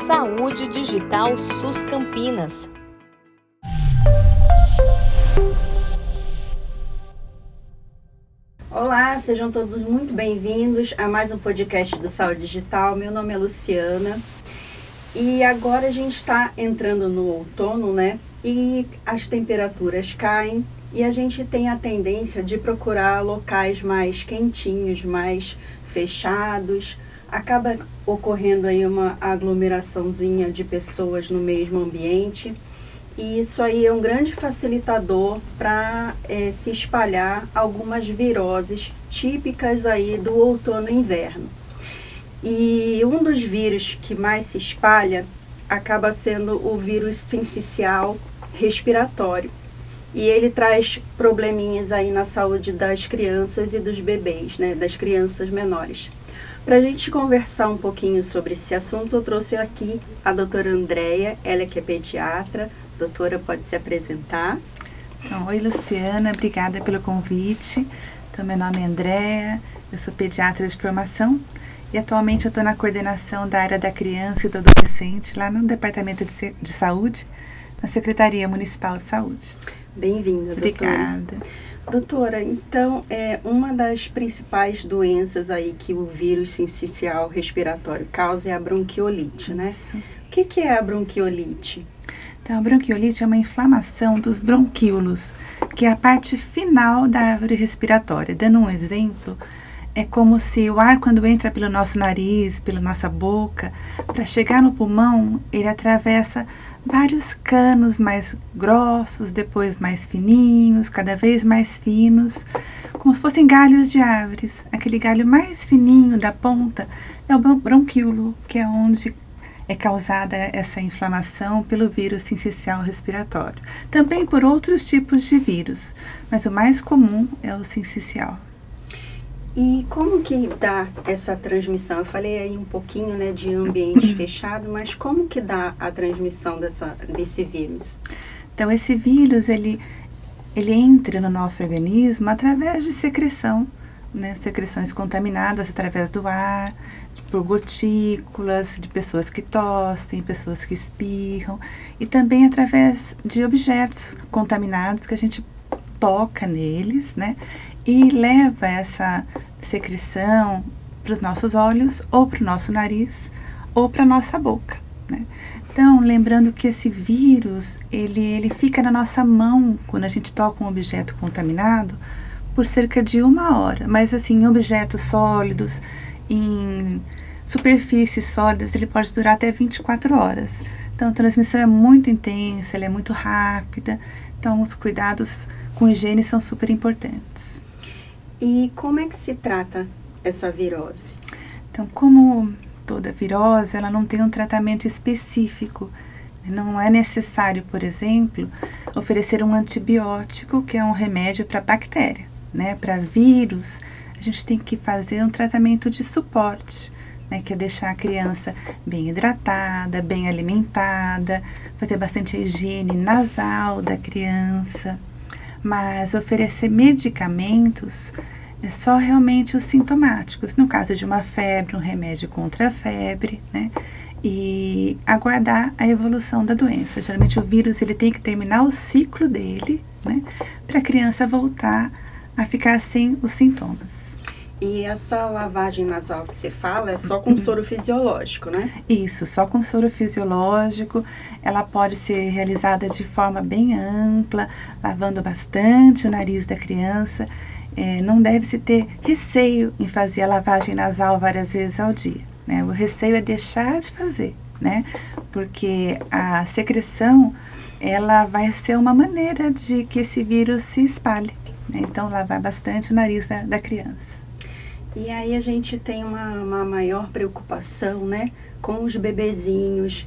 Saúde Digital SUS Campinas. Olá, sejam todos muito bem-vindos a mais um podcast do Saúde Digital. Meu nome é Luciana e agora a gente está entrando no outono, né? E as temperaturas caem e a gente tem a tendência de procurar locais mais quentinhos, mais fechados. Acaba ocorrendo aí uma aglomeraçãozinha de pessoas no mesmo ambiente. E isso aí é um grande facilitador para se espalhar algumas viroses típicas aí do outono e inverno. E um dos vírus que mais se espalha acaba sendo o vírus sincicial respiratório. E ele traz probleminhas aí na saúde das crianças e dos bebês, né, das crianças menores. Para a gente conversar um pouquinho sobre esse assunto, eu trouxe aqui a doutora Andréia, ela que é pediatra. Doutora, pode se apresentar? Então, oi, Luciana, obrigada pelo convite. Então, meu nome é Andréia, eu sou pediatra de formação e atualmente eu estou na coordenação da área da criança e do adolescente lá no Departamento de Saúde, na Secretaria Municipal de Saúde. Bem-vinda, doutora. Obrigada. Doutora, então, uma das principais doenças aí que o vírus sincicial respiratório causa é a bronquiolite, né? Isso. O que é a bronquiolite? Então, a bronquiolite é uma inflamação dos bronquíolos, que é a parte final da árvore respiratória. Dando um exemplo, é como se o ar, quando entra pelo nosso nariz, pela nossa boca, para chegar no pulmão, ele atravessa vários canos mais grossos, depois mais fininhos, cada vez mais finos, como se fossem galhos de árvores. Aquele galho mais fininho da ponta é o bronquíolo, que é onde é causada essa inflamação pelo vírus sincicial respiratório. Também por outros tipos de vírus, mas o mais comum é o sincicial. E como que dá essa transmissão? Eu falei aí um pouquinho, né, de ambiente fechado, mas como que dá a transmissão desse vírus? Então, esse vírus, ele entra no nosso organismo através de secreção, né, secreções contaminadas através do ar, por gotículas, de pessoas que tossem, pessoas que espirram, e também através de objetos contaminados que a gente toca neles, né, e leva essa secreção para os nossos olhos, ou para o nosso nariz, ou para a nossa boca, né. Então, lembrando que esse vírus, ele fica na nossa mão quando a gente toca um objeto contaminado por cerca de 1 hora, mas assim, em objetos sólidos, em superfícies sólidas, ele pode durar até 24 horas. Então, a transmissão é muito intensa, ela é muito rápida, então os cuidados com higiene são super importantes. E como é que se trata essa virose? Então, como toda virose, ela não tem um tratamento específico. Não é necessário, por exemplo, oferecer um antibiótico, que é um remédio para bactéria, né? Para vírus, a gente tem que fazer um tratamento de suporte, né? Que é deixar a criança bem hidratada, bem alimentada, fazer bastante higiene nasal da criança. Mas oferecer medicamentos é só realmente os sintomáticos. No caso de uma febre, um remédio contra a febre, né? E aguardar a evolução da doença. Geralmente o vírus ele tem que terminar o ciclo dele, né? Para a criança voltar a ficar sem os sintomas. E essa lavagem nasal que você fala é só com soro fisiológico, né? Isso, só com soro fisiológico. Ela pode ser realizada de forma bem ampla, lavando bastante o nariz da criança. Não deve-se ter receio em fazer a lavagem nasal várias vezes ao dia, né? O receio é deixar de fazer, né? Porque a secreção, ela vai ser uma maneira de que esse vírus se espalhe, né? Então, lavar bastante o nariz da criança. E aí a gente tem uma maior preocupação, né, com os bebezinhos,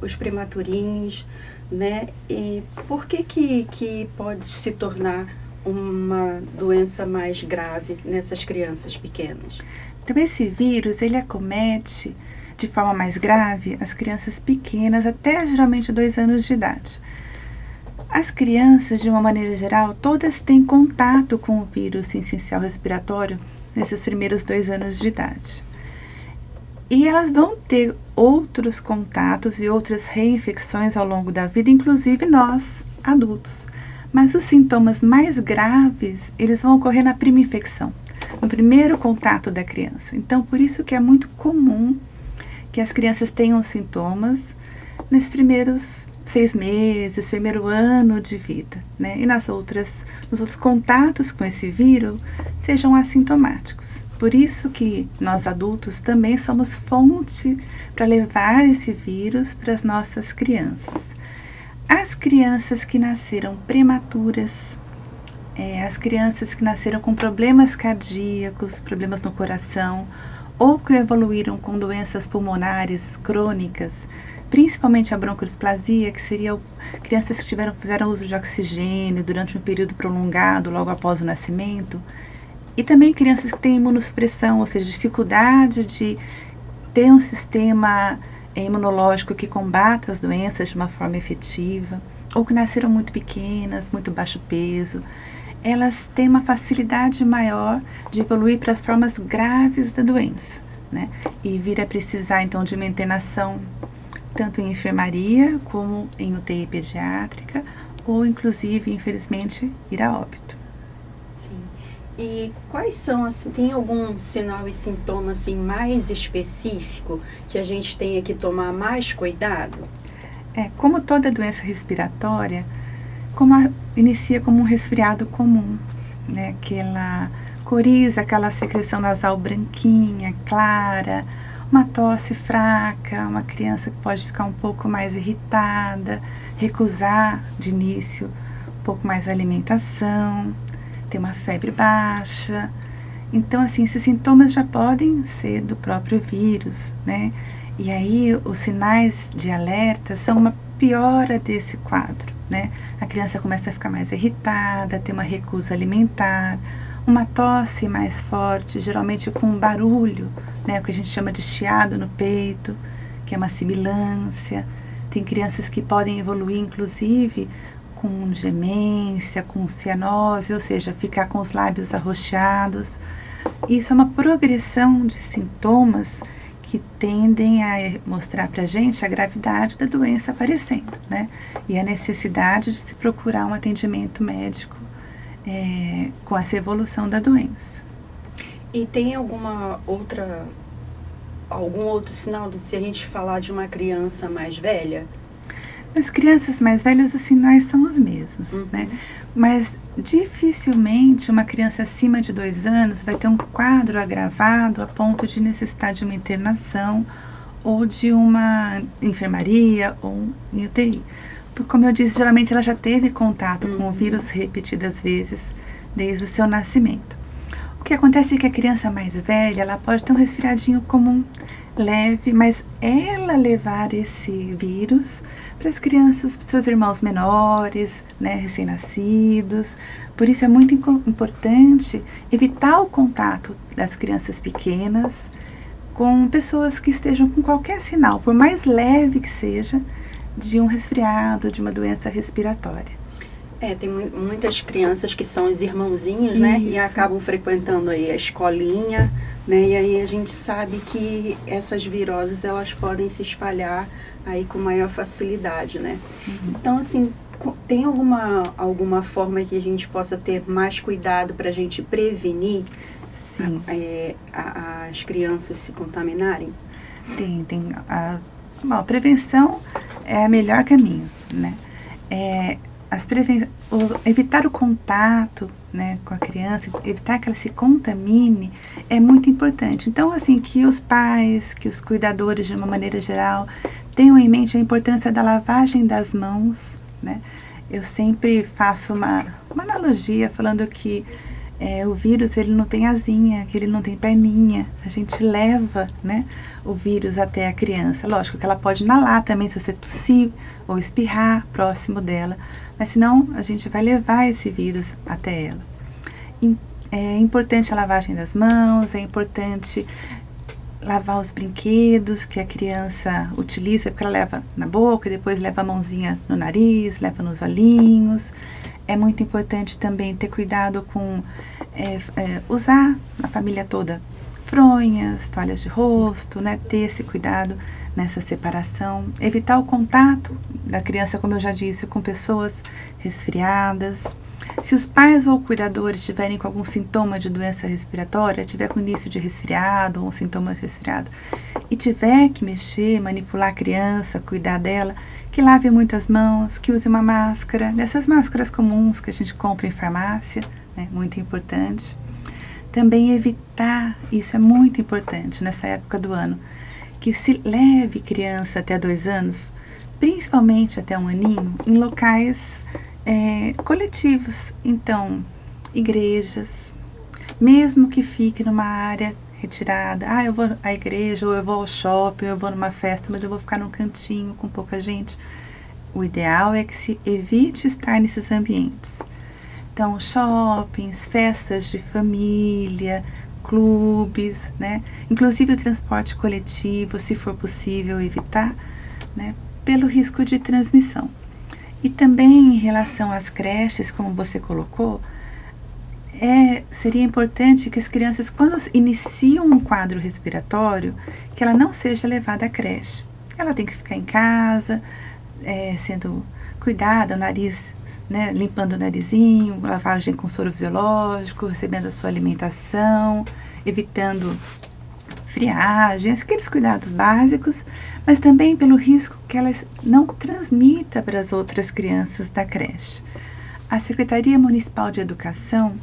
os prematurinhos, né? E por que pode se tornar uma doença mais grave nessas crianças pequenas? Então, esse vírus, ele acomete de forma mais grave as crianças pequenas até geralmente 2 anos de idade. As crianças, de uma maneira geral, todas têm contato com o vírus sincicial respiratório nesses primeiros 2 anos de idade. E elas vão ter outros contatos e outras reinfecções ao longo da vida, inclusive nós, adultos. Mas os sintomas mais graves, eles vão ocorrer na primeira infecção, no primeiro contato da criança. Então, por isso que é muito comum que as crianças tenham sintomas nesses primeiros 6 meses, primeiro ano de vida, né? E nos outros contatos com esse vírus sejam assintomáticos. Por isso que nós adultos também somos fonte para levar esse vírus para as nossas crianças. As crianças que nasceram prematuras, as crianças que nasceram com problemas cardíacos, problemas no coração, ou que evoluíram com doenças pulmonares crônicas, principalmente a broncoesplasia, que seria crianças que fizeram uso de oxigênio durante um período prolongado, logo após o nascimento, e também crianças que têm imunossupressão, ou seja, dificuldade de ter um sistema imunológico que combata as doenças de uma forma efetiva, ou que nasceram muito pequenas, muito baixo peso, elas têm uma facilidade maior de evoluir para as formas graves da doença, né? E vir a precisar, então, de uma internação, tanto em enfermaria, como em UTI pediátrica, ou, inclusive, infelizmente, ir a óbito. Sim. E quais são, assim, tem algum sinal e sintoma, assim, mais específico que a gente tenha que tomar mais cuidado? Como toda doença respiratória, inicia como um resfriado comum, né? Aquela coriza, aquela secreção nasal branquinha, clara, uma tosse fraca, uma criança que pode ficar um pouco mais irritada, recusar de início um pouco mais a alimentação, ter uma febre baixa. Então, assim, esses sintomas já podem ser do próprio vírus, né? E aí, os sinais de alerta são uma piora desse quadro, né? A criança começa a ficar mais irritada, ter uma recusa alimentar, uma tosse mais forte, geralmente com um barulho, né? O que a gente chama de chiado no peito, que é uma sibilância. Tem crianças que podem evoluir, inclusive, com gemência, com cianose, ou seja, ficar com os lábios arroxeados. Isso é uma progressão de sintomas que tendem a mostrar para a gente a gravidade da doença aparecendo, né? E a necessidade de se procurar um atendimento médico com essa evolução da doença. E tem algum outro sinal se a gente falar de uma criança mais velha? Nas crianças mais velhas, os sinais são os mesmos, né? Mas dificilmente uma criança acima de 2 anos vai ter um quadro agravado a ponto de necessitar de uma internação ou de uma enfermaria ou em UTI. Porque, como eu disse, geralmente ela já teve contato com o vírus repetidas vezes desde o seu nascimento. O que acontece é que a criança mais velha, ela pode ter um resfriadinho comum, leve, mas ela levar esse vírus para as crianças, para os seus irmãos menores, né, recém-nascidos. Por isso é muito importante evitar o contato das crianças pequenas com pessoas que estejam com qualquer sinal, por mais leve que seja, de um resfriado, de uma doença respiratória. Tem muitas crianças que são os irmãozinhos, né? E acabam frequentando aí a escolinha, né? E aí a gente sabe que essas viroses, elas podem se espalhar aí com maior facilidade, né? Então, assim, tem alguma forma que a gente possa ter mais cuidado para a gente prevenir as crianças se contaminarem? Tem. A prevenção é o melhor caminho, né? Evitar o contato, né, com a criança, evitar que ela se contamine, é muito importante. Então, assim, que os pais, que os cuidadores, de uma maneira geral, tenham em mente a importância da lavagem das mãos, né? Eu sempre faço uma analogia falando que o vírus, ele não tem asinha, que ele não tem perninha. A gente leva, né, o vírus até a criança. Lógico que ela pode inalar também, se você tossir ou espirrar próximo dela. Mas senão, a gente vai levar esse vírus até ela. É importante a lavagem das mãos, é importante lavar os brinquedos que a criança utiliza, porque ela leva na boca e depois leva a mãozinha no nariz, leva nos olhinhos. É muito importante também ter cuidado com usar na família toda fronhas, toalhas de rosto, né? Ter esse cuidado nessa separação, evitar o contato da criança, como eu já disse, com pessoas resfriadas. Se os pais ou cuidadores tiverem com algum sintoma de doença respiratória, tiver com início de resfriado ou um sintoma de resfriado, e tiver que mexer, manipular a criança, cuidar dela, que lave muitas mãos, que use uma máscara, dessas máscaras comuns que a gente compra em farmácia, né? Muito importante. Também evitar, isso é muito importante nessa época do ano, que se leve criança até 2 anos, principalmente até 1 aninho, em locais coletivos. Então, igrejas, mesmo que fique numa área retirada, eu vou à igreja, ou eu vou ao shopping, ou eu vou numa festa, mas eu vou ficar num cantinho com pouca gente. O ideal é que se evite estar nesses ambientes. Então, shoppings, festas de família, clubes, né? Inclusive o transporte coletivo, se for possível evitar, né? Pelo risco de transmissão. E também em relação às creches, como você colocou, seria importante que as crianças, quando iniciam um quadro respiratório, que ela não seja levada à creche. Ela tem que ficar em casa, sendo cuidada, o nariz, né, limpando o narizinho, lavagem com soro fisiológico, recebendo a sua alimentação, evitando friagens, aqueles cuidados básicos, mas também pelo risco que ela não transmita para as outras crianças da creche. A Secretaria Municipal de Educação,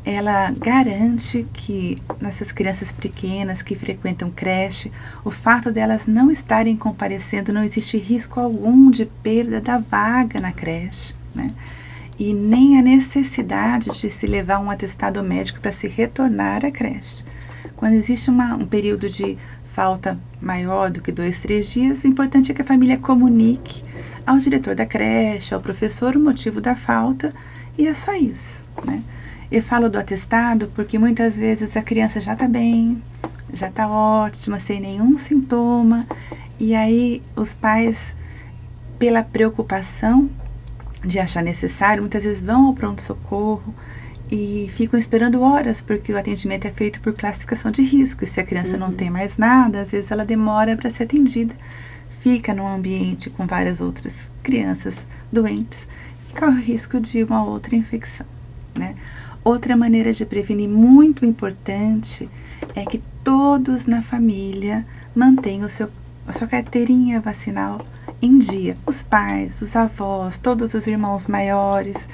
ela garante que nessas crianças pequenas que frequentam creche, o fato delas não estarem comparecendo, não existe risco algum de perda da vaga na creche, né? E nem a necessidade de se levar um atestado médico para se retornar à creche. Quando existe um período de falta maior do que 2, 3 dias, o importante é que a família comunique ao diretor da creche, ao professor, o motivo da falta, e é só isso, né? Eu falo do atestado porque muitas vezes a criança já está bem, já está ótima, sem nenhum sintoma, e aí os pais, pela preocupação de achar necessário, muitas vezes vão ao pronto-socorro e ficam esperando horas, porque o atendimento é feito por classificação de risco, e se a criança não tem mais nada, às vezes ela demora para ser atendida, fica num ambiente com várias outras crianças doentes e corre o risco de uma outra infecção, né? Outra maneira de prevenir muito importante é que todos na família mantenham a sua carteirinha vacinal em dia. Os pais, os avós, todos os irmãos maiores.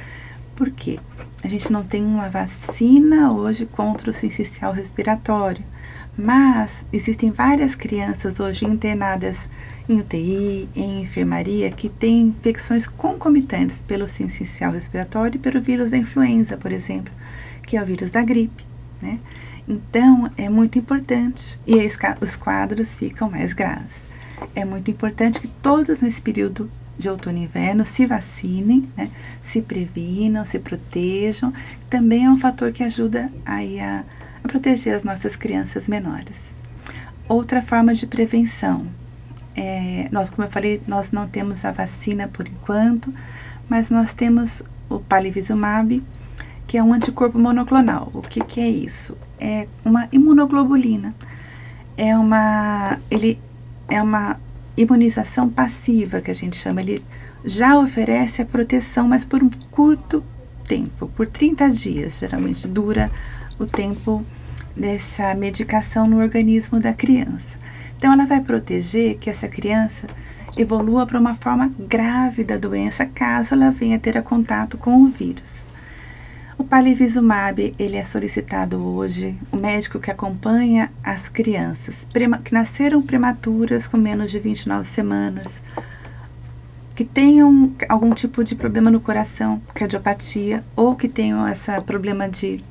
Por quê? A gente não tem uma vacina hoje contra o sincicial respiratório, mas existem várias crianças hoje internadas em UTI, em enfermaria, que têm infecções concomitantes pelo sincicial respiratório e pelo vírus da influenza, por exemplo, que é o vírus da gripe, né? Então, é muito importante, e aí os quadros ficam mais graves. É muito importante que todos nesse período de outono e inverno se vacinem, né? Se previnam, se protejam. Também é um fator que ajuda aí a proteger as nossas crianças menores. Outra forma de prevenção, como eu falei, nós não temos a vacina por enquanto, mas nós temos o palivizumab, que é um anticorpo monoclonal. O que é isso? É uma imunoglobulina. É uma imunização passiva, que a gente chama. Ele já oferece a proteção, mas por um curto tempo, por 30 dias, geralmente dura o tempo dessa medicação no organismo da criança. Então, ela vai proteger que essa criança evolua para uma forma grave da doença, caso ela venha ter contato com o vírus. O palivizumab, ele é solicitado hoje, o médico que acompanha as crianças que nasceram prematuras com menos de 29 semanas, que tenham algum tipo de problema no coração, cardiopatia, ou que tenham esse problema de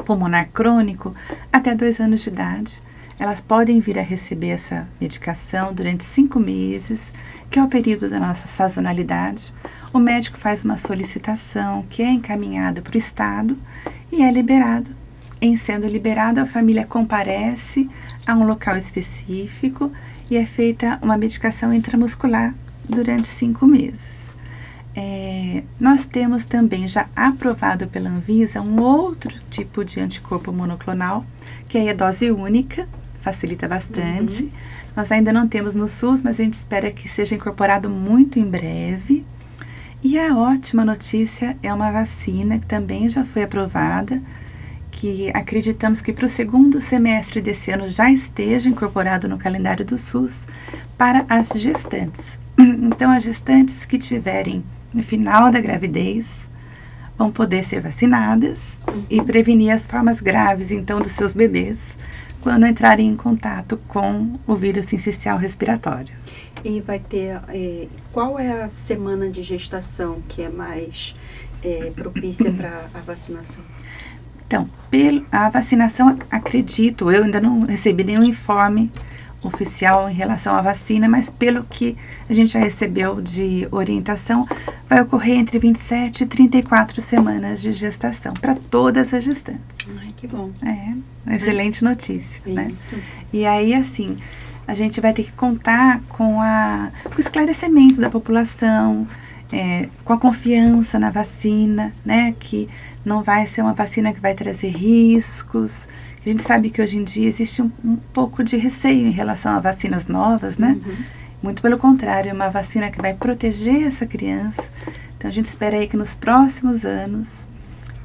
pulmonar crônico, até 2 anos de idade. Elas podem vir a receber essa medicação durante 5 meses, que é o período da nossa sazonalidade. O médico faz uma solicitação que é encaminhada para o Estado e é liberado. Em sendo liberado, a família comparece a um local específico e é feita uma medicação intramuscular durante 5 meses. Nós temos também já aprovado pela Anvisa um outro tipo de anticorpo monoclonal, que aí é dose única, facilita bastante. Nós ainda não temos no SUS, mas a gente espera que seja incorporado muito em breve. E a ótima notícia é uma vacina que também já foi aprovada, que acreditamos que para o segundo semestre desse ano já esteja incorporado no calendário do SUS para as gestantes. Então, as gestantes que tiverem no final da gravidez vão poder ser vacinadas e prevenir as formas graves, então, dos seus bebês quando entrarem em contato com o vírus sincicial respiratório. E vai ter, qual é a semana de gestação que é mais propícia para a vacinação? Então, a vacinação, acredito, eu ainda não recebi nenhum informe oficial em relação à vacina, mas pelo que a gente já recebeu de orientação, vai ocorrer entre 27 e 34 semanas de gestação para todas as gestantes. Ai, que bom. Uma excelente notícia, né? Isso. E aí, assim, a gente vai ter que contar com o esclarecimento da população, com a confiança na vacina, né? Que não vai ser uma vacina que vai trazer riscos. A gente sabe que hoje em dia existe um pouco de receio em relação a vacinas novas, né? Muito pelo contrário, é uma vacina que vai proteger essa criança. Então, a gente espera aí que nos próximos anos,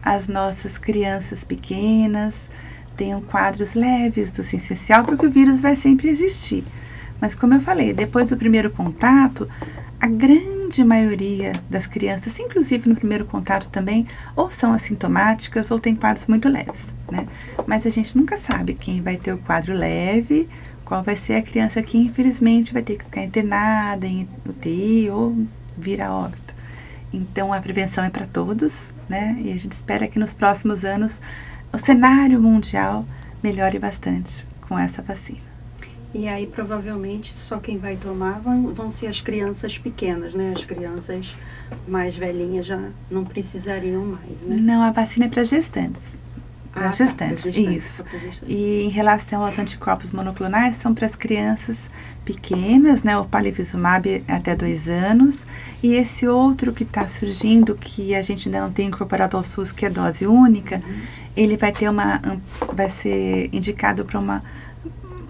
as nossas crianças pequenas tenham quadros leves do sincicial, porque o vírus vai sempre existir. Mas, como eu falei, depois do primeiro contato, a grande maioria das crianças, inclusive no primeiro contato também, ou são assintomáticas ou têm quadros muito leves, né? Mas a gente nunca sabe quem vai ter o quadro leve, qual vai ser a criança que infelizmente vai ter que ficar internada em UTI ou vir a óbito. Então a prevenção é para todos, né? E a gente espera que nos próximos anos o cenário mundial melhore bastante com essa vacina. E aí, provavelmente, só quem vai tomar vão ser as crianças pequenas, né? As crianças mais velhinhas já não precisariam mais, né? Não, a vacina é para gestantes. Para gestantes, pra gestantes, isso. só pra gestantes. E em relação aos anticorpos monoclonais, são para as crianças pequenas, né? O palivizumab até 2 anos. E esse outro que está surgindo, que a gente ainda não tem incorporado ao SUS, que é dose única, ele vai ter vai ser indicado para um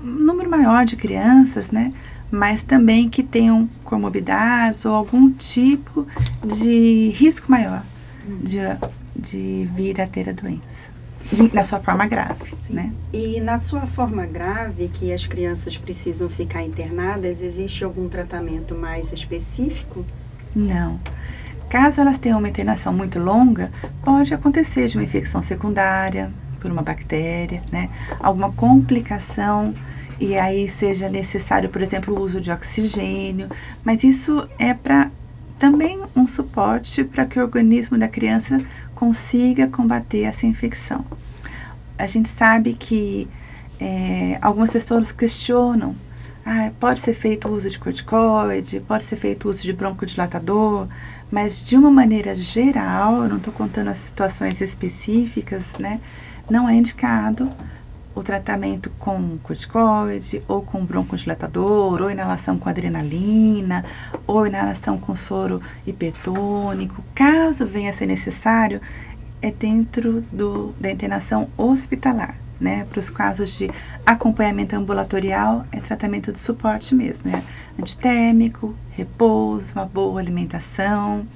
número maior de crianças, né? Mas também que tenham comorbidades ou algum tipo de risco maior de vir a ter a doença, na sua forma grave, né? E na sua forma grave, que as crianças precisam ficar internadas, existe algum tratamento mais específico? Não. Caso elas tenham uma internação muito longa, pode acontecer de uma infecção secundária por uma bactéria, né? Alguma complicação, e aí seja necessário, por exemplo, o uso de oxigênio, mas isso é para também um suporte para que o organismo da criança consiga combater essa infecção. A gente sabe que algumas pessoas questionam, pode ser feito o uso de corticoide, pode ser feito o uso de broncodilatador, mas de uma maneira geral, eu não estou contando as situações específicas, né? Não é indicado o tratamento com corticoide, ou com broncodilatador, ou inalação com adrenalina, ou inalação com soro hipertônico. Caso venha a ser necessário, é dentro da internação hospitalar, né? Para os casos de acompanhamento ambulatorial, é tratamento de suporte mesmo, antitérmico, repouso, uma boa alimentação,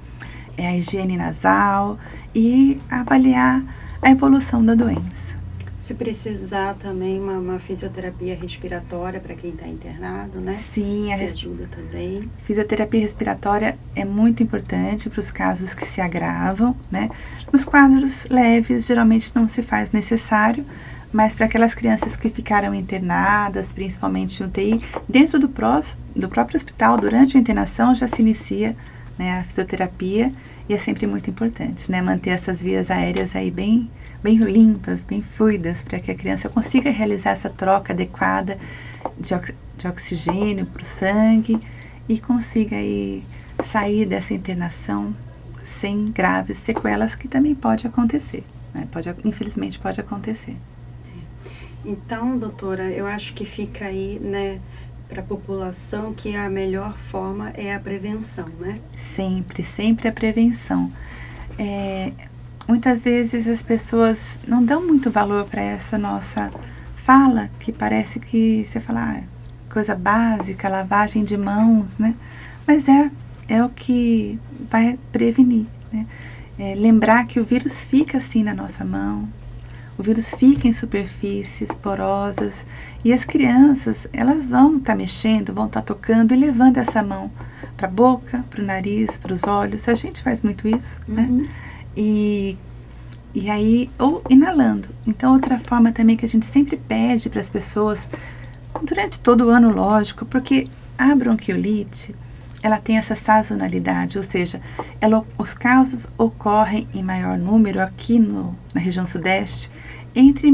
a higiene nasal e avaliar a evolução da doença. Se precisar também uma fisioterapia respiratória para quem está internado, né? Sim, que ajuda também. Fisioterapia respiratória é muito importante para os casos que se agravam, né? Nos quadros leves, geralmente não se faz necessário, mas para aquelas crianças que ficaram internadas, principalmente em UTI, dentro do próprio hospital, durante a internação, já se inicia, né, a fisioterapia, e é sempre muito importante, né? Manter essas vias aéreas aí bem limpas, bem fluidas, para que a criança consiga realizar essa troca adequada de oxigênio para o sangue e consiga aí sair dessa internação sem graves sequelas, que também pode acontecer, né? Infelizmente pode acontecer. Então, doutora, eu acho que fica aí, né, para a população que a melhor forma é a prevenção, né? Sempre a prevenção. Muitas vezes as pessoas não dão muito valor para essa nossa fala, que parece que você fala, coisa básica, lavagem de mãos, né? Mas é o que vai prevenir, né? Lembrar que o vírus fica assim na nossa mão, o vírus fica em superfícies porosas e as crianças, elas vão estar mexendo, vão estar tocando e levando essa mão para a boca, para o nariz, para os olhos. A gente faz muito isso, né? E aí, ou inalando. Então, outra forma também que a gente sempre pede para as pessoas, durante todo o ano, lógico, porque a bronquiolite, ela tem essa sazonalidade, ou seja, os casos ocorrem em maior número aqui na região sudeste, entre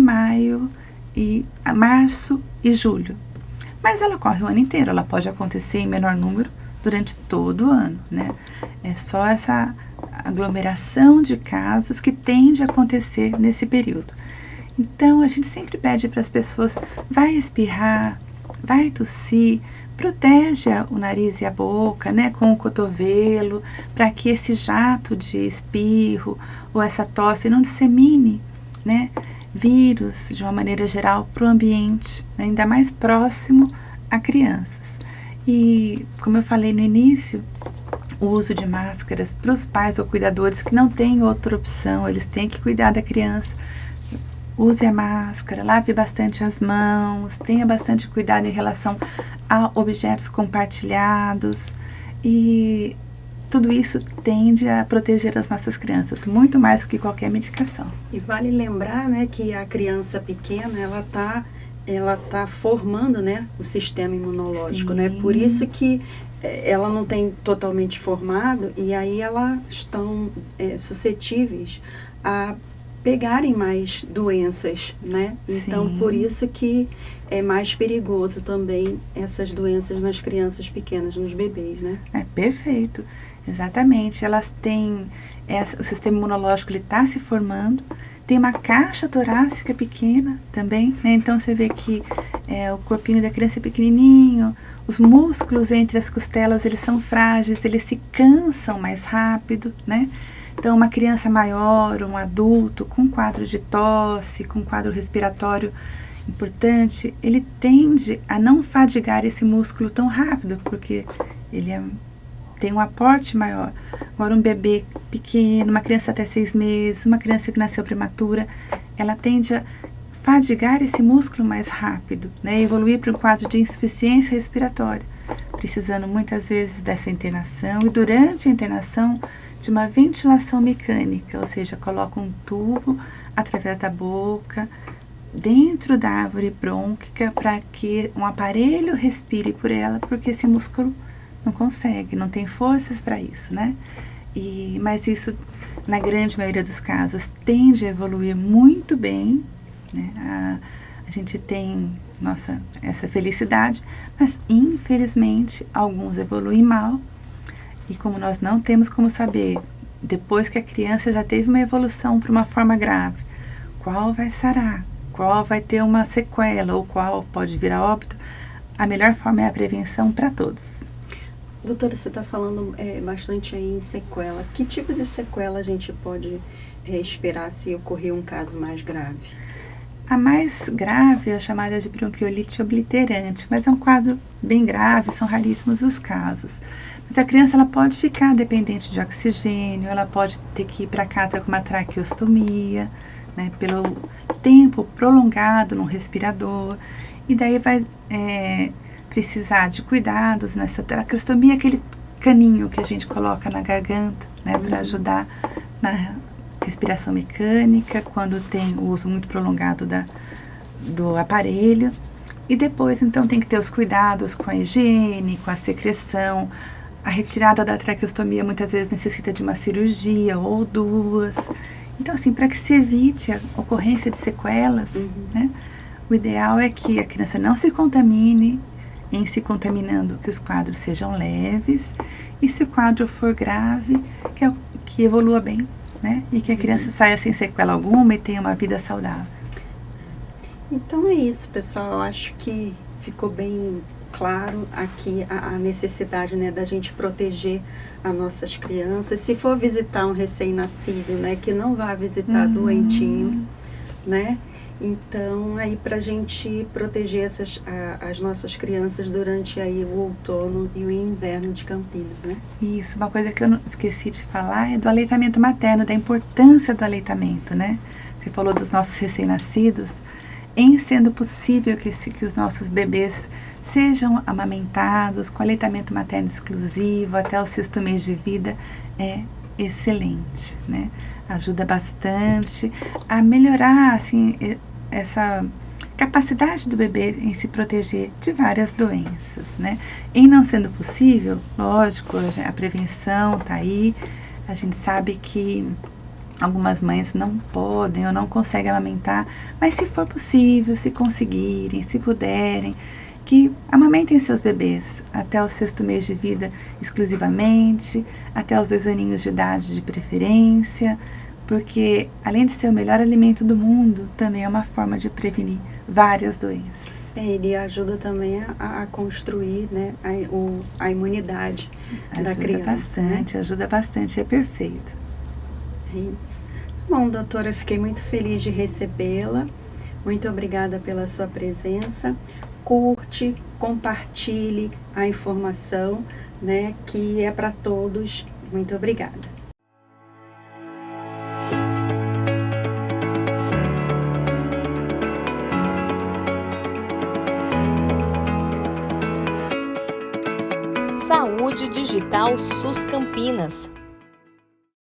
março e julho. Mas ela ocorre o ano inteiro, ela pode acontecer em menor número durante todo o ano, né? É só essa aglomeração de casos que tende a acontecer nesse período. Então, a gente sempre pede para as pessoas, vai espirrar, vai tossir, protege o nariz e a boca, né, com o cotovelo, para que esse jato de espirro ou essa tosse não dissemine, né, vírus de uma maneira geral para o ambiente, né, ainda mais próximo a crianças. E, como eu falei no início, o uso de máscaras para os pais ou cuidadores que não têm outra opção, eles têm que cuidar da criança. Use a máscara, lave bastante as mãos, tenha bastante cuidado em relação a objetos compartilhados e tudo isso tende a proteger as nossas crianças, muito mais do que qualquer medicação. E vale lembrar, né, que a criança pequena, ela tá formando, né, o sistema imunológico, né? Por isso que ela não tem totalmente formado e aí elas estão suscetíveis a pegarem mais doenças, né? Então, por isso que é mais perigoso também essas doenças nas crianças pequenas, nos bebês, né? Perfeito, exatamente. Elas têm, o sistema imunológico está se formando, tem uma caixa torácica pequena também, né? Então, você vê que o corpinho da criança é pequenininho, os músculos entre as costelas, eles são frágeis, eles se cansam mais rápido, né? Então, uma criança maior, um adulto com quadro de tosse, com quadro respiratório importante, ele tende a não fadigar esse músculo tão rápido, porque ele tem um aporte maior. Agora, um bebê pequeno, uma criança até 6 meses, uma criança que nasceu prematura, ela tende a fadigar esse músculo mais rápido, né? Evoluir para um quadro de insuficiência respiratória, precisando muitas vezes dessa internação e durante a internação de uma ventilação mecânica, ou seja, coloca um tubo através da boca dentro da árvore brônquica para que um aparelho respire por ela, porque esse músculo não consegue, não tem forças para isso, né? Mas isso, na grande maioria dos casos, tende a evoluir muito bem, né? A gente tem essa felicidade, mas infelizmente alguns evoluem mal. E como nós não temos como saber, depois que a criança já teve uma evolução para uma forma grave, qual vai sarar, qual vai ter uma sequela ou qual pode vir a óbito, a melhor forma é a prevenção para todos. Doutora, você está falando bastante aí em sequela. Que tipo de sequela a gente pode esperar se ocorrer um caso mais grave? A mais grave é a chamada de bronquiolite obliterante, mas é um quadro bem grave, são raríssimos os casos. Mas a criança ela pode ficar dependente de oxigênio, ela pode ter que ir para casa com uma traqueostomia, né, pelo tempo prolongado no respirador, e daí vai precisar de cuidados nessa traqueostomia, aquele caninho que a gente coloca na garganta, né, para ajudar na respiração mecânica, quando tem o uso muito prolongado do aparelho. E depois, então, tem que ter os cuidados com a higiene, com a secreção. A retirada da traqueostomia muitas vezes necessita de uma cirurgia ou 2. Então, assim, para que se evite a ocorrência de sequelas, né, o ideal é que a criança não se contamine, em se contaminando, que os quadros sejam leves, e se o quadro for grave, que evolua bem, né, e que a criança saia sem sequela alguma e tenha uma vida saudável. Então é isso, pessoal. Eu acho que ficou bem claro, aqui a necessidade, né, da gente proteger as nossas crianças. Se for visitar um recém-nascido, né, que não vá visitar doentinho, né? Então, aí para a gente proteger as nossas crianças durante aí o outono e o inverno de Campinas, né? Isso, uma coisa que eu não esqueci de falar é do aleitamento materno, da importância do aleitamento, né? Você falou dos nossos recém-nascidos. Em sendo possível que os nossos bebês sejam amamentados com aleitamento materno exclusivo até o 6º mês de vida, é excelente, né? Ajuda bastante a melhorar, assim, essa capacidade do bebê em se proteger de várias doenças, né? Em não sendo possível, lógico, a prevenção tá aí. A gente sabe que algumas mães não podem ou não conseguem amamentar, mas se for possível, se conseguirem, se puderem, que amamentem seus bebês até o 6º mês de vida exclusivamente, até os 2 aninhos de idade de preferência, porque além de ser o melhor alimento do mundo, também é uma forma de prevenir várias doenças. Ele ajuda também a construir, né, a imunidade da criança. Ajuda bastante, é perfeito. É isso. Bom, doutora, fiquei muito feliz de recebê-la. Muito obrigada pela sua presença. Curte, compartilhe a informação, né, que é para todos. Muito obrigada. Saúde Digital SUS Campinas.